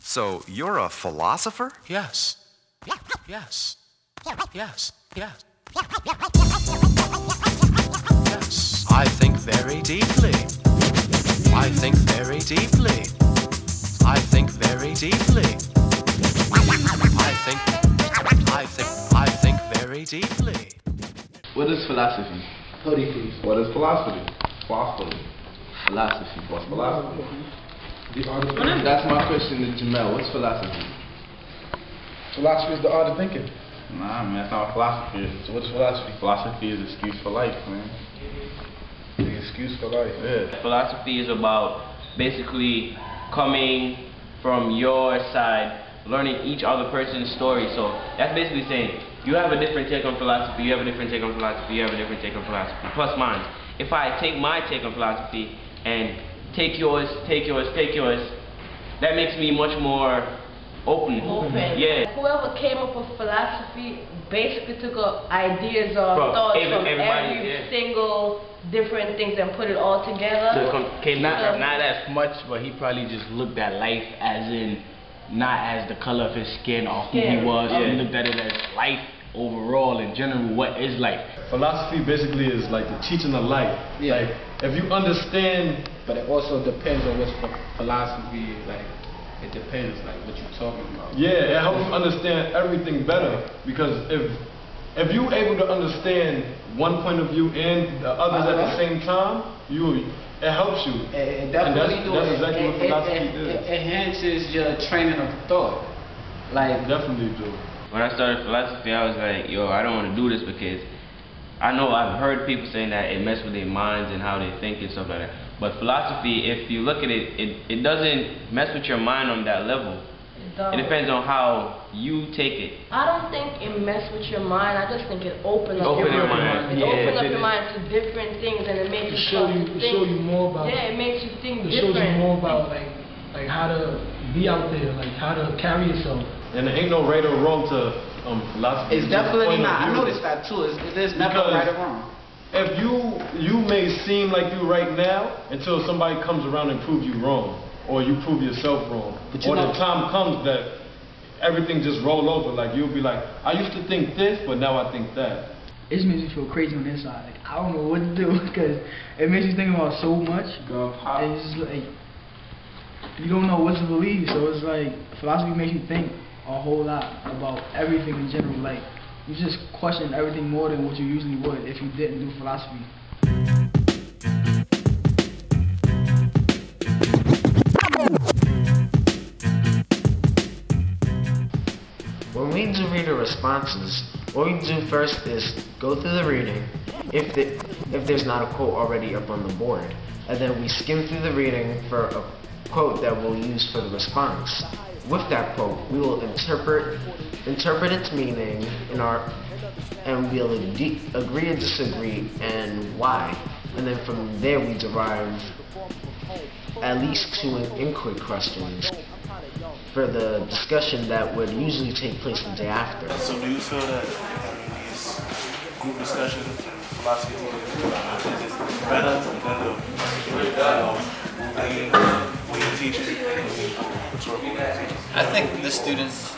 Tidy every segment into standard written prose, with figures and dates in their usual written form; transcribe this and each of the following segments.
So you're a philosopher? Yes. Yes. Yes. Yes. Yes. I think very deeply. I think very deeply. I think very deeply. I think very deeply. What is philosophy? What is philosophy? Philosophy. What's philosophy? That's my question to Jamel. What's philosophy? Philosophy is the art of thinking. Nah, man, that's not what philosophy is. So what is philosophy? Philosophy is an excuse for life, man. The excuse for life. Yeah. Philosophy is about basically coming from your side, learning each other person's story. So that's basically saying you have a different take on philosophy, you have a different take on philosophy, you have a different take on philosophy, plus mine. If I take my take on philosophy and take yours, that makes me much more open. Yeah. Whoever came up with philosophy basically took up ideas or thoughts from every single different things and put it all together. So not as much, but he probably just looked at life as in, not as the color of his skin or who he was. He looked at it as life overall in general. What is life? Philosophy basically is like the teaching of life. Yeah. Like if you understand, But it also depends on what's philosophy, like, it depends, like, what you're talking about. yeah, it helps you understand everything better, because if you able to understand one point of view and the others at the same time, it helps you. It definitely that's exactly what philosophy is. It enhances your training of thought. Like, Definitely do. When I started philosophy, I was like, yo, I don't want to do this because I know I've heard people saying that it messes with their minds and how they think and stuff like that. But philosophy, if you look at it, it doesn't mess with your mind on that level. It depends on how you take it. I don't think it messes with your mind. I just think it opens up Open your your mind. mind. It opens up your mind to different things, and it makes you show you more about. Yeah, it makes you think it different. shows you more about like how to be out there, like how to carry yourself. And there ain't no right or wrong to philosophy. it's definitely not. I noticed that too. There's never right or wrong. If you may seem like you right now until somebody comes around and proves you wrong, or you prove yourself wrong, or the time comes that everything just roll over. Like you'll be like, I used to think this, but now I think that. It just makes me feel crazy on the inside. Like I don't know what to do because it makes you think about so much. And it's just like you don't know what to believe. So it's like philosophy makes you think a whole lot about everything in general. Like you just question everything more than what you usually would if you didn't do philosophy. When we do reader responses, what we do first is go through the reading, if there's not a quote already up on the board, and then we skim through the reading for a quote that we'll use for the response. With that quote, we will interpret its meaning and we'll agree or disagree and why. And then from there we derive at least 2 inquiry questions for the discussion that would usually take place the day after. So do you feel that these group discussions, philosophy is better than the way you teach it? I think the students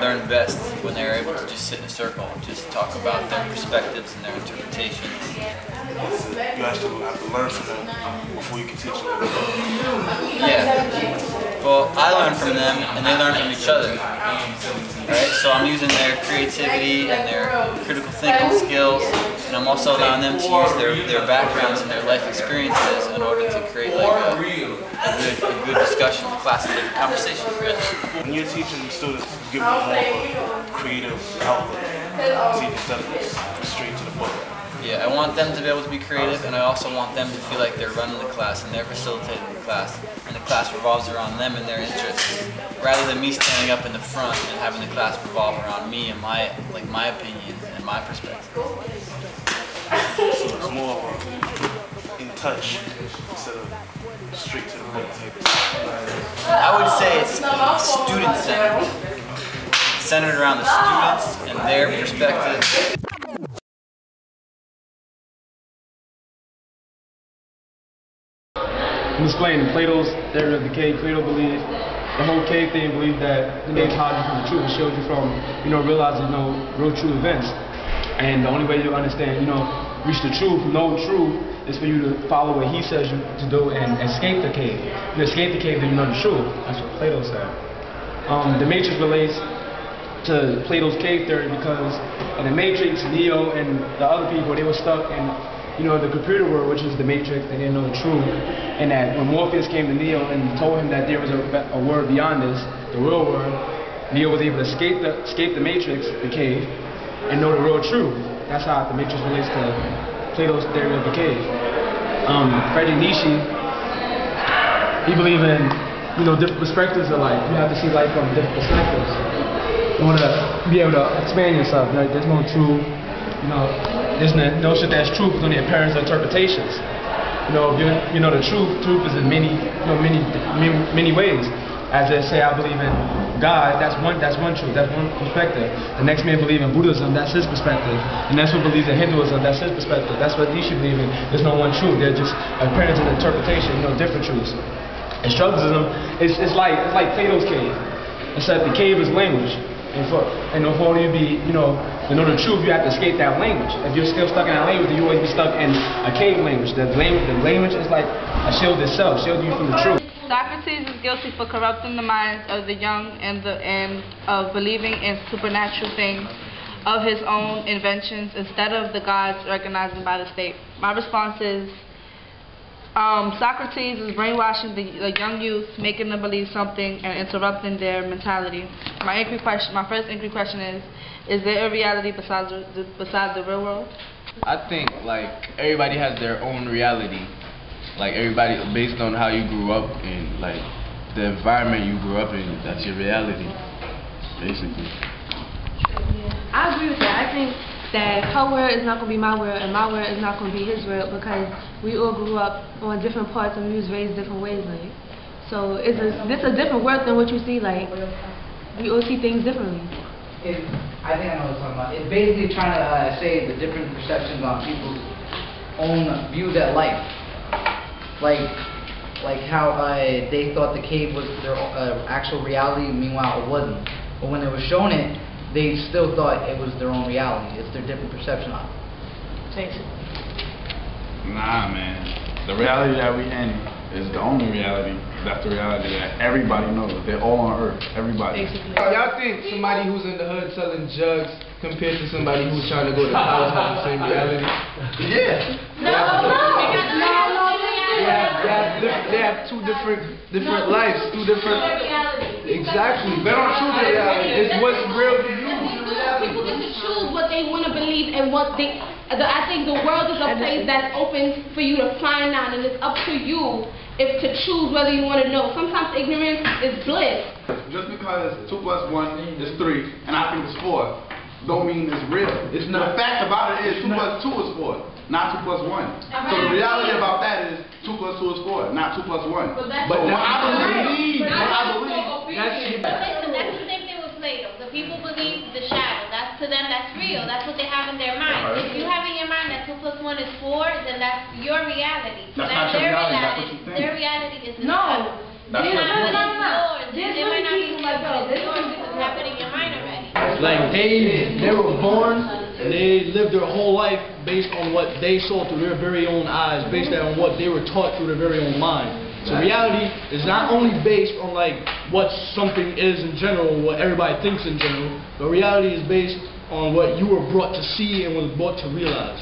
learn best when they're able to just sit in a circle and just talk about their perspectives and their interpretations. You actually have to learn from them before you can teach them. Yeah. Well, I learn from them and they learn from each other. Right? So I'm using their creativity and their critical thinking skills, and I'm also allowing them to use their backgrounds and their life experiences in order to create like a good discussion, classic conversation. When you're teaching students, give them more of a creative outlet, instead of straight to the book. Yeah, I want them to be able to be creative, and I also want them to feel like they're running the class and they're facilitating the class, and the class revolves around them and their interests, rather than me standing up in the front and having the class revolve around me and my opinions and my perspective. So it's more of in touch instead of straight to the book type. I would say it's student-centered, centered around the students and their perspective. I'm explaining Plato's theory of decay. Plato believed the whole cave thing believed that the cave taught you from the truth. It showed you from, realizing, real true events. And the only way you understand, reach the truth, know truth, is for you to follow what he says you to do and escape the cave. You escape the cave, then you know the truth. That's what Plato said. The Matrix relates to Plato's cave theory because in the Matrix, Neo and the other people, they were stuck in the computer world, which is the Matrix. They didn't know the truth. And that when Morpheus came to Neo and told him that there was a world beyond this, the real world, Neo was able to escape the Matrix, the cave, and know the real truth. That's how the Matrix relates to Plato's theory of the cave. Friedrich Nietzsche, he believed in different perspectives of life. You have to see life from different perspectives. You want to be able to expand yourself. There's no truth. There's no shit that's truth. It's only appearance or interpretations. The truth is in many ways. As they say, I believe in God. That's one truth. That's one perspective. The next man believes in Buddhism. That's his perspective. And that's what believes in Hinduism. That's his perspective. That's what Nietzsche believes in. There's no one truth. There's just appearance and interpretation. Different truths. And structuralism is like Plato's cave. Except the cave is language. And for order to be, to know the truth, you have to escape that language. If you're still stuck in that language, then you always be stuck in a cave language. The language is like a shield itself, shield you from the truth. Socrates is guilty for corrupting the minds of the young and of believing in supernatural things of his own inventions instead of the gods recognized by the state. My response is Socrates is brainwashing the young youth, making them believe something and interrupting their mentality. My first inquiry question is there a reality besides the real world? I think everybody has their own reality. Everybody, based on how you grew up and the environment you grew up in, that's your reality, basically. I agree with that. I think that her world is not going to be my world and my world is not going to be his world because we all grew up on different parts and we was raised different ways. So this a different world than what you see. We all see things differently. I think I know what you're talking about. It's basically trying to say the different perceptions on people's own views at life. Like how they thought the cave was their actual reality, meanwhile it wasn't. But when they were shown it, they still thought it was their own reality. It's their different perception of it. Nah, man. The reality that we in is the only reality. That's the reality that everybody knows. They're all on Earth. Everybody. Y'all think somebody who's in the hood selling drugs compared to somebody who's trying to go to college has the same reality? Yeah. They have two different lives, two different. Exactly. They don't choose their reality. It's what's real to you. People get to choose what they want to believe and what they. I think the world is a place that's open for you to find out, and it's up to you to choose whether you want to know. Sometimes ignorance is bliss. Just because 2 plus 1 is 3, and I think it's 4, don't mean it's real. It's not. The fact about it is 2 plus 2 is 4, not 2 plus 1. So the reality about that is 2 plus 2 is 4, not 2 plus 1. But what I believe, Listen, that's the same thing with Plato. The people believe the shadow. To them, that's real. That's what they have in their mind. If you have in your mind that 2 plus 1 is 4, then that's your reality. So that's their reality. Their reality is the shadow. They might not be yours. It's happening in your mind already. They were born and they lived their whole life based on what they saw through their very own eyes, based on what they were taught through their very own mind. So reality is not only based on what something is in general, what everybody thinks in general, but reality is based on what you were brought to see and was brought to realize.